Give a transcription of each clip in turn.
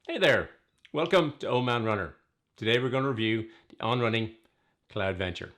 Hey there, welcome to Old Man Runner. Today we're going to review the On-Running Cloudventure.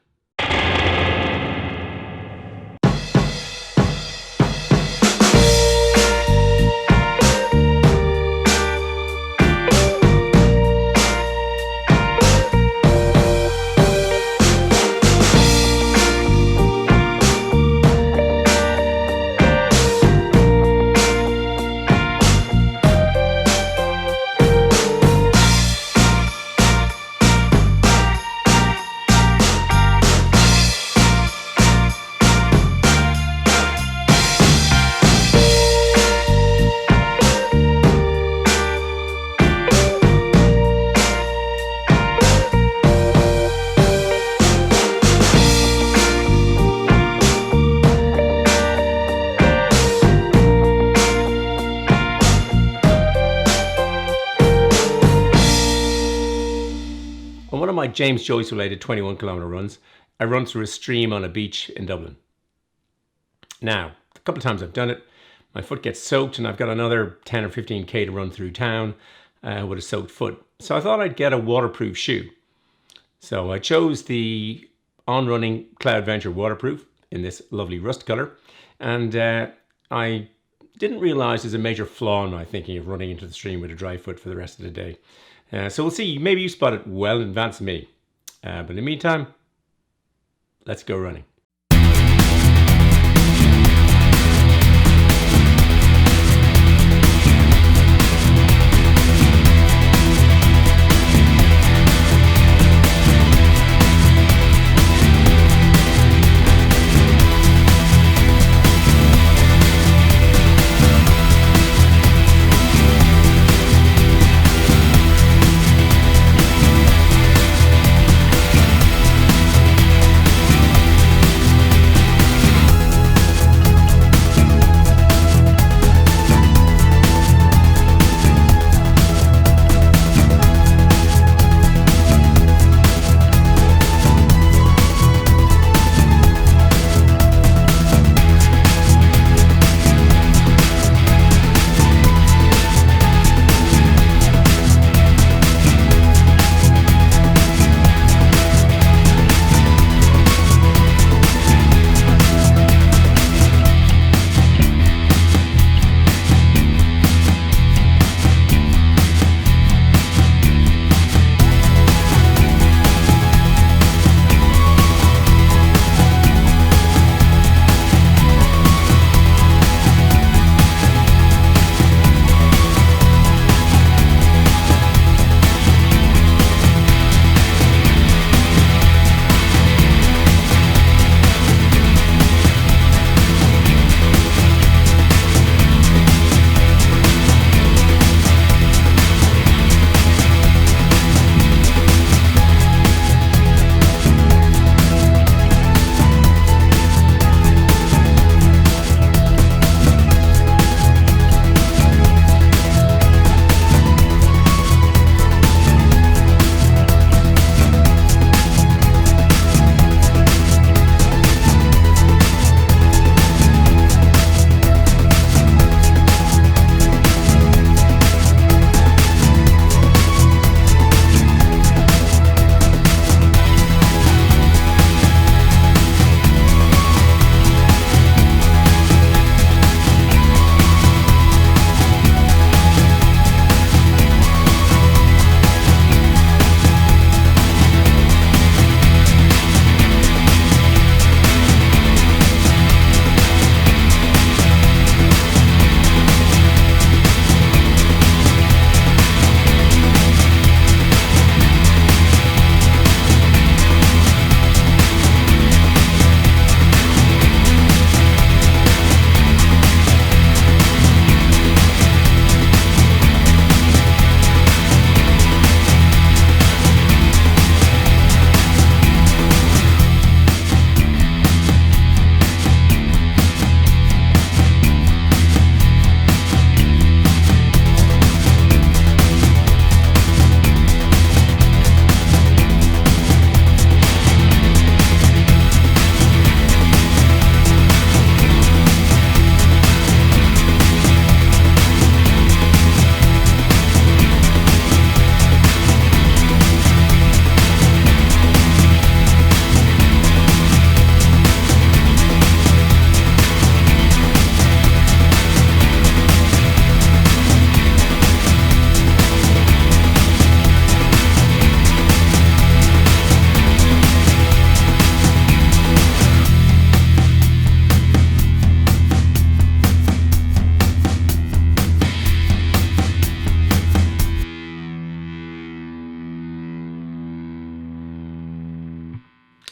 On one of my James Joyce related 21-kilometer runs, I run through a stream on a beach in Dublin. Now, a couple of times I've done it, my foot gets soaked and I've got another 10 or 15k to run through town with a soaked foot. So I thought I'd get a waterproof shoe. So I chose the On-Running Cloudventure Waterproof in this lovely rust color. And I didn't realize there's a major flaw in my thinking of running into the stream with a dry foot for the rest of the day. So we'll see, maybe you spot it well in advance of me. But in the meantime, let's go running.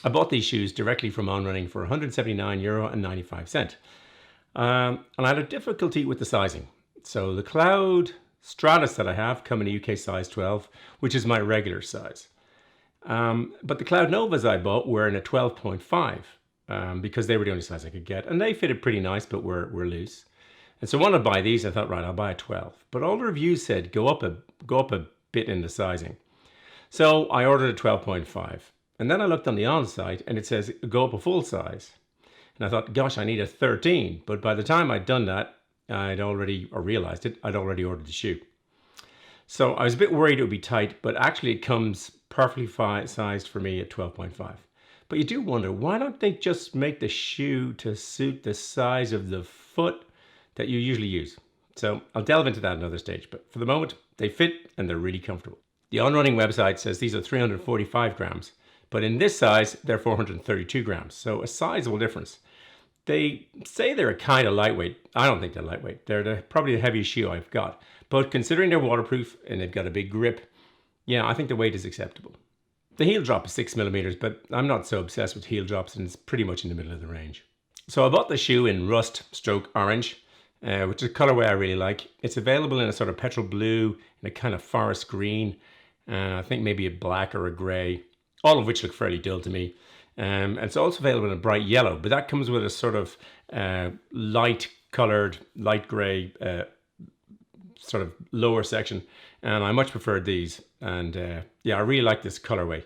I bought these shoes directly from On-Running for €179.95. And I had a difficulty with the sizing. So the Cloud Stratus that I have come in a UK size 12, which is my regular size. But the Cloud Novas I bought were in a 12.5 because they were the only size I could get. And they fitted pretty nice, but were loose. And so when I buy these, I thought, right, I'll buy a 12. But all the reviews said go up a bit in the sizing. So I ordered a 12.5. And then I looked on the on site and it says go up a full size. And I thought, gosh, I need a 13. But by the time I'd done that, I'd already ordered the shoe. So I was a bit worried it would be tight, but actually it comes perfectly sized for me at 12.5. But you do wonder, why don't they just make the shoe to suit the size of the foot that you usually use? So I'll delve into that at another stage, but for the moment, they fit and they're really comfortable. The On-Running website says these are 345 grams, but in this size, they're 432 grams. So a sizable difference. They say they're kind of lightweight. I don't think they're lightweight. They're probably the heaviest shoe I've got. But considering they're waterproof and they've got a big grip, yeah, I think the weight is acceptable. The heel drop is 6 millimeters, but I'm not so obsessed with heel drops and it's pretty much in the middle of the range. So I bought the shoe in rust/orange, which is a colorway I really like. It's available in a sort of petrol blue, in a kind of forest green, I think maybe a black or a gray, all of which look fairly dull to me. And it's also available in a bright yellow, but that comes with a sort of light colored, light gray sort of lower section. And I much preferred these. And yeah, I really like this colorway.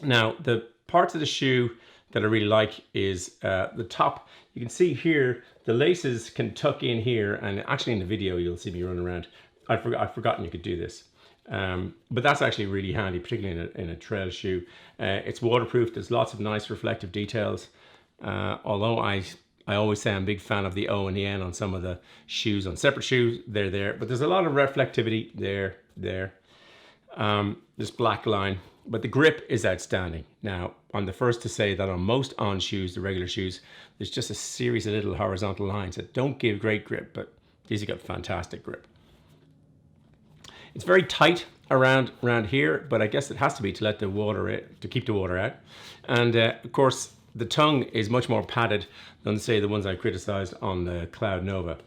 Now, the parts of the shoe that I really like is the top. You can see here, the laces can tuck in here. And actually in the video, you'll see me run around. I've forgotten you could do this. But that's actually really handy, particularly in a trail shoe. It's waterproof. There's lots of nice reflective details. Although I always say I'm a big fan of the O and the N on some of the shoes. On separate shoes, they're there. But there's a lot of reflectivity there. This black line. But the grip is outstanding. Now, I'm the first to say that on most On shoes, the regular shoes, there's just a series of little horizontal lines that don't give great grip. But these have got fantastic grip. It's very tight around here, but I guess it has to be to let the water in, to keep the water out. And of course, the tongue is much more padded than, say, the ones I criticized on the Cloud Nova.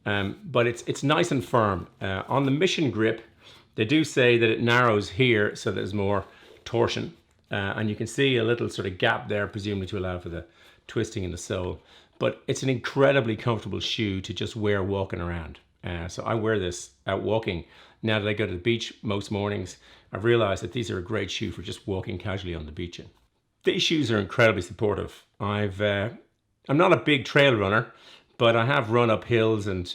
But it's nice and firm. On the Mission grip, they do say that it narrows here so there's more torsion. And you can see a little sort of gap there, presumably to allow for the twisting in the sole. But it's an incredibly comfortable shoe to just wear walking around. So I wear this out walking. Now that I go to the beach most mornings, I've realized that these are a great shoe for just walking casually on the beach in. These shoes are incredibly supportive. I'm not a big trail runner, but I have run up hills and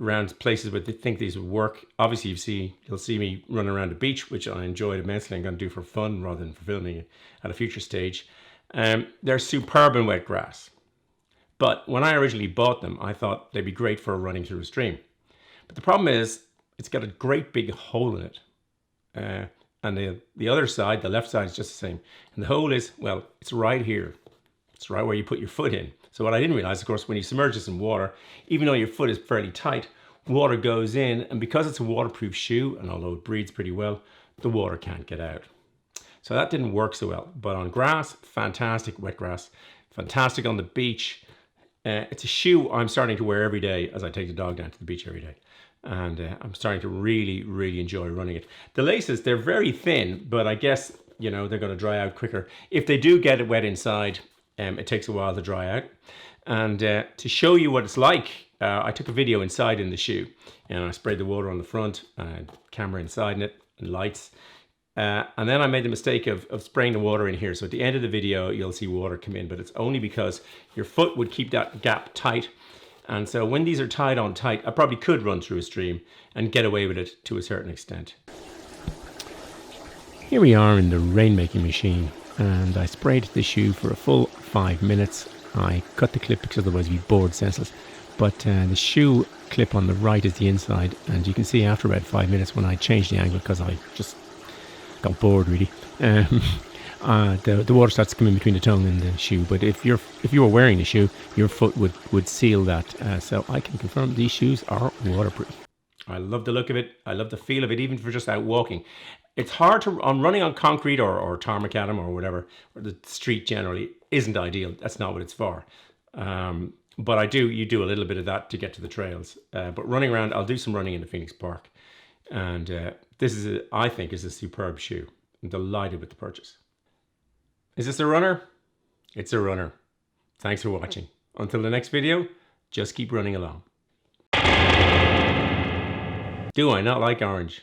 around places where they think these would work. Obviously, you'll see me run around the beach, which I enjoyed immensely. I'm going to do for fun rather than for filming at a future stage. They're superb in wet grass. But when I originally bought them, I thought they'd be great for running through a stream. But the problem is, it's got a great big hole in it. And the other side, the left side, is just the same. And the hole is, well, it's right here. It's right where you put your foot in. So what I didn't realize, of course, when you submerge this in water, even though your foot is fairly tight, water goes in. And because it's a waterproof shoe, and although it breathes pretty well, the water can't get out. So that didn't work so well. But on grass, fantastic, wet grass. Fantastic on the beach. It's a shoe I'm starting to wear every day as I take the dog down to the beach every day. And I'm starting to really, really enjoy running it. The laces, they're very thin, but I guess, you know, they're going to dry out quicker. If they do get it wet inside, it takes a while to dry out. And to show you what it's like, I took a video inside in the shoe. And I sprayed the water on the front, camera inside in it, and lights. And then I made the mistake of spraying the water in here. So at the end of the video, you'll see water come in, but it's only because your foot would keep that gap tight. And so when these are tied on tight, I probably could run through a stream and get away with it to a certain extent. Here we are in the rainmaking machine, and I sprayed the shoe for a full 5 minutes. I cut the clip because otherwise we'd be bored senseless. But the shoe clip on the right is the inside, and you can see after about 5 minutes when I changed the angle because I just got bored really. The water starts to come in between the tongue and the shoe, but if you were wearing the shoe, your foot would seal that. So I can confirm these shoes are waterproof. I love the look of it. I love the feel of it, even for just out walking. It's hard to, running on concrete or tarmac or whatever, or the street generally isn't ideal. That's not what it's for. But you do a little bit of that to get to the trails. But running around, I'll do some running in the Phoenix Park. And this is, I think, is a superb shoe. I'm delighted with the purchase. Is this a runner? It's a runner. Thanks for watching. Until the next video, just keep running along. Do I not like orange?